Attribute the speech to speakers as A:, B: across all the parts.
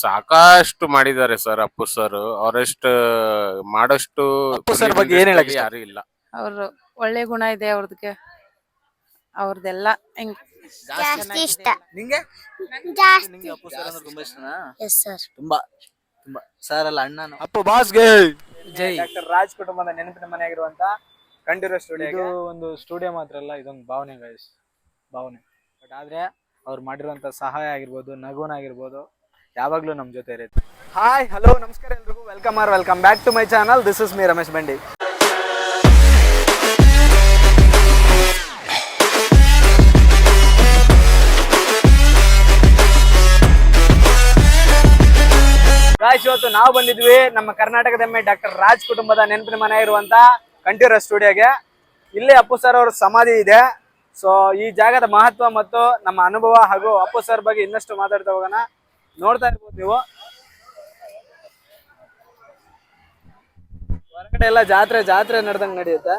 A: ಸಾಕಷ್ಟು ಮಾಡಿದ್ದಾರೆ sir Appu sir. ಅವರಷ್ಟು ಮಾಡಷ್ಟು
B: ಅಪ್ಪು ಸರ್
A: film
B: ಬಗ್ಗೆ ಏನ್ ಹೇಳಕ್
A: industry
B: ಇಷ್ಟ?
A: ಯಾರು ಇಲ್ಲ.
C: ಅವ್ರು ಒಳ್ಳೆ ಗುಣ ಇದೆ ಅವ್ರದಕ್ಕೆ. ಅವ್ರದೆಲ್ಲ ಹೆಂಗ್
D: ಜಾಸ್ತಿ ಇಷ್ಟ.
B: ನಿಂಗೆ
D: ಜಾಸ್ತಿ
B: ನಿಂಗೆ ಅಪ್ಪು ಸರ್ ಅಂದ್ರೆ ತುಂಬಾ ಇಷ್ಟನಾ?
D: Yes sir.
B: ತುಂಬಾ ತುಂಬಾ ಸರ್ ಅಲ್ಲ ಅಣ್ಣನು. ಅಪ್ಪು ಬಾಸ್ಗೆ ಜೈ.
E: ಡಾಕ್ಟರ್ ರಾಜ್ ಕುಟುಂಬದ ನೆನಪಿನ ಮನೆಯಾಗಿರುವಂತ ಕಂಠೀರವ ಸ್ಟುಡಿಯೋ.
F: ಇದು ಒಂದು ಸ್ಟುಡಿಯೋ ಮಾತ್ರ ಅಲ್ಲ, ಇದೊಂದು ಭಾವನೆ ಗೈಸ್, ಭಾವನೆ. ಬಟ್ ಆದ್ರೆ ಅವ್ರು ಮಾಡಿರುವಂತ ಸಹಾಯ ಆಗಿರ್ಬೋದು, ನಗುನಾಗಿರ್ಬೋದು, ಯಾವಾಗ್ಲೂ ನಮ್ ಜೊತೆ ಇರುತ್ತೆ.
E: ಹಾಯ್ ಹಲೋ ನಮಸ್ಕಾರ ಎಲ್ರಿಗೂ, welcome back to my channel. This is me Ramesh Bandi. Guys, ಇವತ್ತು ನಾವು ಬಂದಿದ್ವಿ ನಮ್ಮ ಕರ್ನಾಟಕದ ಹೆಮ್ಮೆ ಡಾಕ್ಟರ್ ರಾಜ್ ಕುಟುಂಬದ ನೆನಪಿನ ಮನೆ ಇರುವಂತ ಕಂಠೀರವ ಸ್ಟುಡಿಯೋಗೆ. ಇಲ್ಲಿ ಅಪ್ಪು ಸರ್ ಅವ್ರ ಸಮಾಧಿ ಇದೆ. ಸೊ ಈ ಜಾಗದ ಮಹತ್ವ ಮತ್ತು ನಮ್ಮ ಅನುಭವ ಹಾಗೂ ಅಪ್ಪು ಸರ್ ಬಗ್ಗೆ ಇನ್ನಷ್ಟು ಮಾತಾಡ್ತಾ ಹೋಗೋಣ. ನೋಡ್ತಾ ಇರ್ಬೋದು ನೀವು, ಹೊರಗಡೆ ಎಲ್ಲ ಜಾತ್ರೆ ನಡೆದಂಗೆ ನಡೆಯುತ್ತೆ.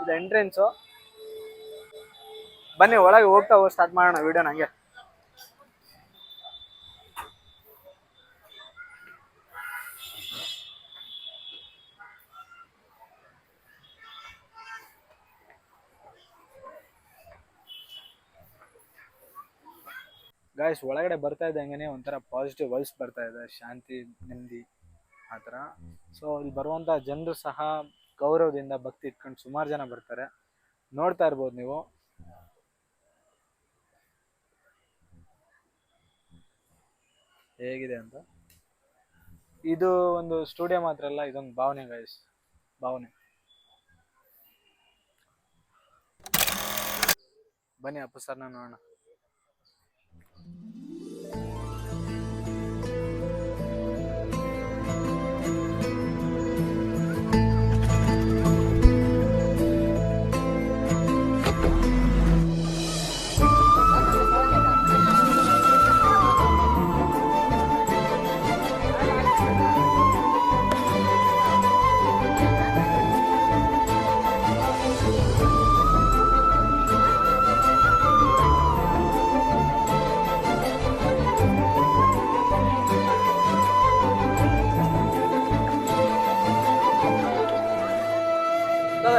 E: ಇದು ಎಂಟ್ರೆನ್ಸು. ಬನ್ನಿ ಒಳಗೆ ಹೋಗ್ತಾ ಸ್ಟಾರ್ಟ್ ಮಾಡೋಣ ವಿಡಿಯೋ. ನಂಗೆ
F: ಗಾಯ್ಸ್, ಒಳಗಡೆ ಬರ್ತಾ ಇದ್ದಂಗೆ ಒಂಥರ ಪಾಸಿಟಿವ್ ವೈಬ್ಸ್ ಬರ್ತಾ ಇದೆ, ಶಾಂತಿ, ನೆಮ್ಮದಿ ಆ ಥರ. ಸೊ ಇಲ್ಲಿ ಬರುವಂಥ ಜನರು ಸಹ ಗೌರವದಿಂದ ಭಕ್ತಿ ಇಟ್ಕೊಂಡು ಸುಮಾರು ಜನ ಬರ್ತಾರೆ. ನೋಡ್ತಾ ಇರ್ಬೋದು ನೀವು. ಹೇಗಿದೆ ಅಂತ. ಇದು ಒಂದು ಸ್ಟುಡಿಯೋ ಮಾತ್ರ ಅಲ್ಲ, ಇದೊಂದು ಭಾವನೆ ಗೈಸ್, ಭಾವನೆ. ಬನ್ನಿ ಅಪ್ಪು ಸರ್ನ ನೋಡೋಣ.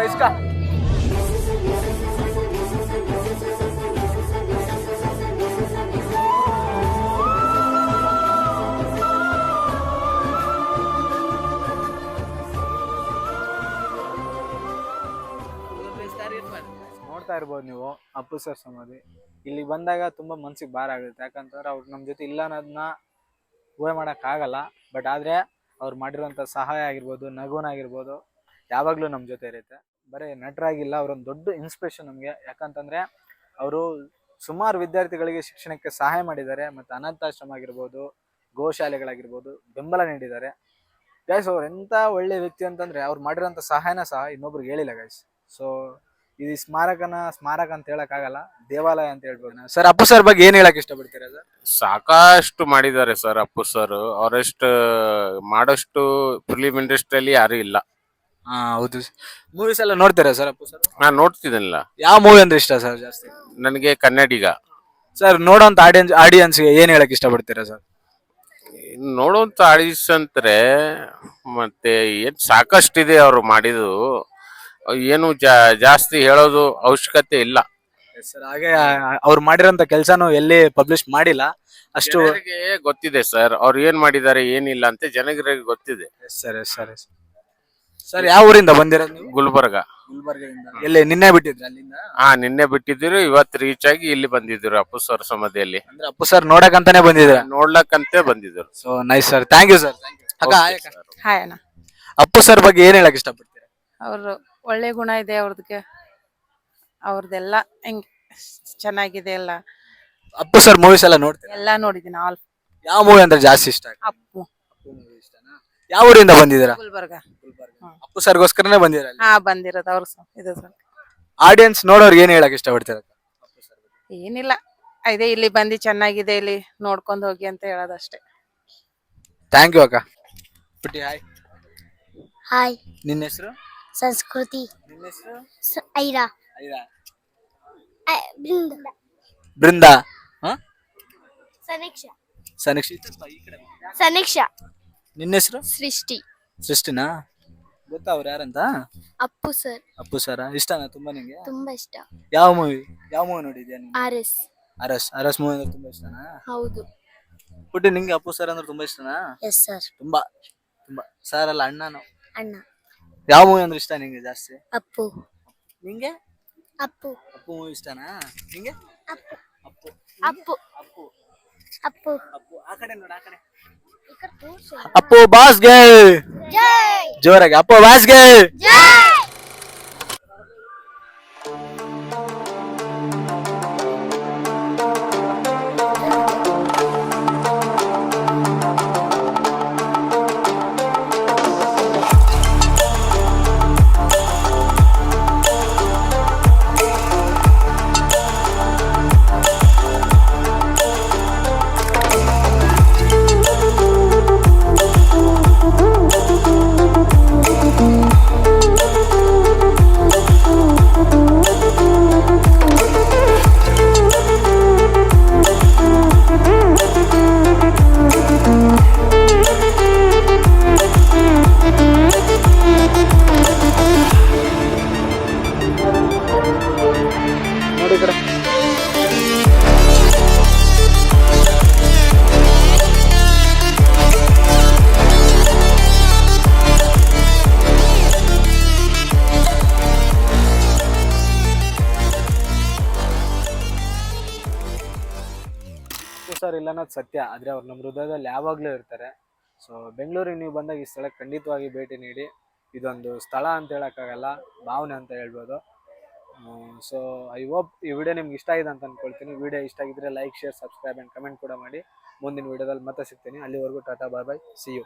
E: इसका
F: ನೋಡ್ತಾ ಇರ್ಬೋದು ನೀವು ಅಪ್ಪು ಸರ್ ಸಮಾಧಿ. ಇಲ್ಲಿ ಬಂದಾಗ ತುಂಬಾ ಮನ್ಸಿಗೆ ಭಾರ ಆಗುತ್ತೆ. ಯಾಕಂತಂದ್ರೆ ಅವ್ರು ನಮ್ಮ ಜೊತೆ ಇಲ್ಲ ಅನ್ನೋದನ್ನ ಊಹೆ ಮಾಡೋಕ್ಕಾಗಲ್ಲ. ಬಟ್ ಆದರೆ ಅವ್ರು ಮಾಡಿರುವಂಥ ಸಹಾಯ ಆಗಿರ್ಬೋದು, ನಗುನಾಗಿರ್ಬೋದು, ಯಾವಾಗಲೂ ನಮ್ಮ ಜೊತೆ ಇರುತ್ತೆ. ಬರೀ ನಟರಾಗಿಲ್ಲ, ಅವರೊಂದು ದೊಡ್ಡ ಇನ್ಸ್ಪಿರೇಷನ್ ನಮಗೆ. ಯಾಕಂತಂದರೆ ಅವರು ಸುಮಾರು ವಿದ್ಯಾರ್ಥಿಗಳಿಗೆ ಶಿಕ್ಷಣಕ್ಕೆ ಸಹಾಯ ಮಾಡಿದ್ದಾರೆ. ಮತ್ತು ಅನಾಥಾಶ್ರಮ ಆಗಿರ್ಬೋದು, ಗೋಶಾಲೆಗಳಾಗಿರ್ಬೋದು ಬೆಂಬಲ ನೀಡಿದ್ದಾರೆ. ಗೈಸ್, ಅವ್ರು ಎಂಥ ಒಳ್ಳೆ ವ್ಯಕ್ತಿ ಅಂತಂದರೆ ಅವ್ರು ಮಾಡಿರೋಂಥ ಸಹಾಯನ ಸಹ ಇನ್ನೊಬ್ರಿಗೆ ಹೇಳಿಲ್ಲ ಗೈಸ್. ಸೊ ಇದು ಸ್ಮಾರಕ ಅಂತ ಹೇಳಕ್ಕಾಗಲ್ಲ, ದೇವಾಲಯ ಅಂತ ಹೇಳ್ಬೋದು.
B: ಸರ್ ಅಪ್ಪು ಸರ್ ಬಗ್ಗೆ ಏನ್ ಹೇಳಕ್ ಇಷ್ಟಪಡ್ತೀರಾ ಸರ್?
A: ಸಾಕಷ್ಟು ಮಾಡಿದ್ದಾರೆ ಸರ್ ಅಪ್ಪು ಸರ್. ಅವರಷ್ಟು ಮಾಡಷ್ಟು ಫಿಲಿಂ ಇಂಡಸ್ಟ್ರಿಯಲ್ಲಿ ಯಾರು ಇಲ್ಲ.
B: ಹೌದು. ಮೂವೀಸ್ ಎಲ್ಲ ನೋಡ್ತೀರಾ ಸರ್ ಅಪ್ಪು ಸರ್?
A: ನಾನು ನೋಡ್ತಿದ್ದಲ್ಲ.
B: ಯಾವ ಮೂವಿ ಅಂದ್ರೆ ಇಷ್ಟ ಸರ್ ಜಾಸ್ತಿ?
A: ನನಗೆ ಕನ್ನಡಿಗ.
B: ಸರ್ ನೋಡೋಂತ ಆಡಿಯನ್ಸ್ಗೆ ಏನ್ ಹೇಳಕ್ ಇಷ್ಟಪಡ್ತೀರಾ ಸರ್?
A: ನೋಡುವಂತ ಆಡಿಯನ್ಸ್ ಅಂತಾರೆ ಮತ್ತೆ ಏನ್ ಸಾಕಷ್ಟಿದೆ ಅವ್ರು ಮಾಡಿದ್ದು. ಏನು ಜಾಸ್ತಿ ಹೇಳೋದು ಅವಶ್ಯಕತೆ ಇಲ್ಲ
B: ಸರ್. ಹಾಗೆ ಅವ್ರು ಮಾಡಿರೋಂಥ ಕೆಲಸನೂ ಎಲ್ಲಿ ಪಬ್ಲಿಷ್ ಮಾಡಿಲ್ಲ. ಅಷ್ಟು
A: ಜನರಿಗೆ ಗೊತ್ತಿದೆ ಸರ್, ಅವ್ರು ಏನ್ ಮಾಡಿದ್ದಾರೆ ಏನಿಲ್ಲ ಅಂತ ಜನರಿಗೆ ಗೊತ್ತಿದೆ.
B: ಸರ್ ಸರ್ ಸರ್ ಯಾವ ಊರಿಂದ ಬಂದಿರೋದು ನೀವು?
A: ಗುಲ್ಬರ್ಗ.
B: ಗುಲ್ಬರ್ಗದಿಂದ. ಎಲ್ಲಿ ನಿನ್ನೆ ಬಿಟ್ಟಿದ್ರು ಅಲ್ಲಿಂದ?
A: ನಿನ್ನೆ ಬಿಟ್ಟಿದ್ರು, ಇವತ್ತು ರೀಚ್ ಆಗಿ ಇಲ್ಲಿ ಬಂದಿದ್ರು ಅಪ್ಪು ಸರ್ ಸಮಾಧಿಯಲ್ಲಿ.
B: ಅಂದ್ರೆ ಅಪ್ಪು ಸರ್ ನೋಡಕಂತಾನೆ ಬಂದಿದ್ರ?
A: ನೋಡ್ಲಕ್ಕಂತೆ ಬಂದಿದ್ರು.
B: So nice sir, thank you sir. ಅಕ್ಕ
C: ಹಾಯ್ ಅಣ್ಣ.
B: ಅಪ್ಪು ಸರ್ ಬಗ್ಗೆ ಏನ್ ಹೇಳಕ್ ಇಷ್ಟಪಡ್ತೀರಾ?
C: ಅವ್ರು ಒಳ್ಳೆ ಗುಣ ಇದೆ ಅವ್ರದಕ್ಕೆ. ಅವ್ರದೆಲ್ಲ ಹೆಂಗ್ ಚೆನ್ನಾಗಿದೆ ಎಲ್ಲ.
B: ಅಪ್ಪು ಸರ್ ಮೂವೀಸ್ ಎಲ್ಲ ನೋಡ್ತೀರಾ?
C: ಎಲ್ಲಾ ನೋಡಿದೀನಿ ಆಲ್.
B: ಯಾವ ಮೂವಿ ಅಂದ್ರೆ ಜಾಸ್ತಿ ಇಷ್ಟ?
C: ಅಪ್ಪು.
B: ಯಾವ ಊರಿಂದ ಬಂದಿದ್ದೀರಾ?
C: ಗುಲ್ಬರ್ಗ.
B: ಅಪ್ಪು ಸರ್ಗೋಸ್ಕರನೇ ಬಂದಿರ?
C: ಬಂದಿರೋದು ಅವ್ರು ಇದು ಸರ್.
B: ಆಡಿಯನ್ಸ್ ನೋಡೋರ್ಗೆ ಏನ್ ಹೇಳಕ್ ಇಷ್ಟಪಡ್ತೀರಾ?
C: ಏನಿಲ್ಲ, ಇದೆ ಇಲ್ಲಿ ಬಂದು ಚೆನ್ನಾಗಿದೆ, ಇಲ್ಲಿ ನೋಡ್ಕೊಂಡು ಹೋಗಿ ಅಂತ ಹೇಳೋದಷ್ಟೇ.
B: ಥ್ಯಾಂಕ್ ಯು ಅಕ್ಕ. ಪುಟ್ಟಿ ಹಾಯ್.
D: ಹಾಯ್.
B: ನಿನ್ನ ಹೆಸರು?
D: ಸಂಸ್ಕೃತಿ.
B: ನಿನ್ನ ಹೆಸರು?
D: ಐರಾ.
B: ಐರಾ.
D: ಬೃಂದ.
B: ಬೃಂದಾ.
D: ಸನೀಕ್ಷಾ
B: ಸನೀಕ್ಷಿತ ಈ ಕಡೆ ಬಾ.
D: ಸನೀಕ್ಷಾ
B: ನಿನ್ನ ಹೆಸರು
D: ಸೃಷ್ಟಿ
B: ಸೃಷ್ಟಿನಾ? ಗೊತ್ತಾ ಅವ್ರು ಯಾರಂತ?
D: ಅಪ್ಪು ಸರ್
B: ಅಪ್ಪು ಸರ ಇಷ್ಟನಾ ತುಂಬಾ ನಿಂಗೆ?
D: ತುಂಬಾ ಇಷ್ಟ.
B: ಯಾವ ಮೂವಿ ನೋಡಿದ್ಯಾ ನೀನು?
D: RS
B: ಅರಸ್ ಮೂವಿ ಅಂದ್ರೆ ತುಂಬಾ ಇಷ್ಟನಾ?
D: ಹೌದು.
B: ಪುಟ್ಟಿ ನಿಂಗೆ ಅಪ್ಪು ಸರ್ ಅಂದ್ರೆ ತುಂಬಾ ಇಷ್ಟನಾ?
D: Yes sir.
B: ತುಂಬಾ ತುಂಬಾ ಸರ್ ಅಲ್ಲ ಅಣ್ಣನು.
D: ಅಣ್ಣ.
B: ಯಾವ ಮೂವಿ ಅಂದ್ರೆ ಇಷ್ಟ ನಿಂಗೆ ಜಾಸ್ತಿ?
D: ಅಪ್ಪು.
B: ನಿಂಗೆ
D: ಅಪ್ಪು.
B: ಅಪ್ಪು ಮೂವಿ ಇಷ್ಟನಾ ನಿಂಗೆ?
D: ಅಪ್ಪು.
B: ಅಪ್ಪು
D: ಅಪ್ಪು.
B: ಅಪ್ಪು
D: ಅಪ್ಪು.
B: ಅಪ್ಪು ಆ ಕಡೆ ನೋಡ ಆ ಕಡೆ.
D: ಈ ಕಡೆ ತೋರ್ಸು.
B: ಅಪ್ಪು ಬಾಸ್ಗೆ
D: ಜೈ
B: ಜೋರಾಗಿ ಅಪ್ಪು ಬಾಸ್ಗೆ.
D: ಜೈ.
E: ನೋಡಿ ಈ ಕಡೆ. ಸರ್ ಇಲ್ಲ ಅನ್ನೋದು ಸತ್ಯ, ಆದರೆ ಅವ್ರು ನಮ್ಮ ಹೃದಯದಲ್ಲಿ ಯಾವಾಗಲೂ ಇರ್ತಾರೆ. ಸೊ ಬೆಂಗಳೂರಿಗೆ ನೀವು ಬಂದಾಗ ಈ ಸ್ಥಳಕ್ಕೆ ಖಂಡಿತವಾಗಿ ಭೇಟಿ ನೀಡಿ. ಇದೊಂದು ಸ್ಥಳ ಅಂತ ಹೇಳೋಕ್ಕಾಗಲ್ಲ, ಭಾವನೆ ಅಂತ ಹೇಳ್ಬೋದು. ಸೊ ಐ ಹೋಪ್ ಈ ವಿಡಿಯೋ ನಿಮ್ಗೆ ಇಷ್ಟ ಆಗಿದೆ ಅಂತ ಅಂದ್ಕೊಳ್ತೀನಿ. ವಿಡಿಯೋ ಇಷ್ಟ ಆಗಿದ್ರೆ like, share, subscribe and comment ಕೂಡ ಮಾಡಿ. ಮುಂದಿನ ವಿಡಿಯೋದಲ್ಲಿ ಮತ್ತೆ ಸಿಗ್ತೀನಿ. ಅಲ್ಲಿವರೆಗೂ ಟಾಟಾ, ಬಾಯ್ ಬಾಯ್, ಸಿ ಯು.